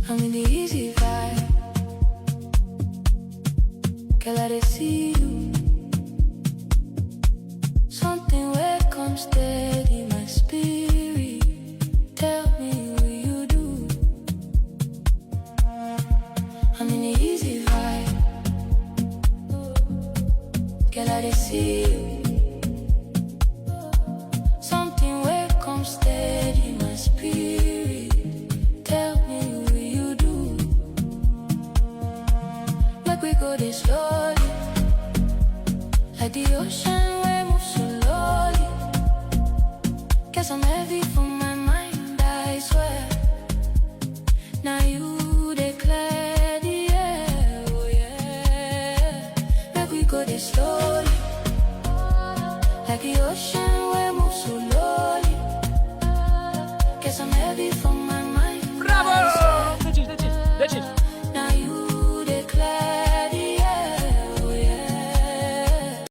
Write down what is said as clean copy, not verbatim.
I'm in the easy vibe. Girl, I dey see you. Something where comes steady my spirit. Tell me what you do. I'm in the easy vibe. Girl, I dey see you. Something where comes steady my spirit. Tell me what you do. Like we go this slow.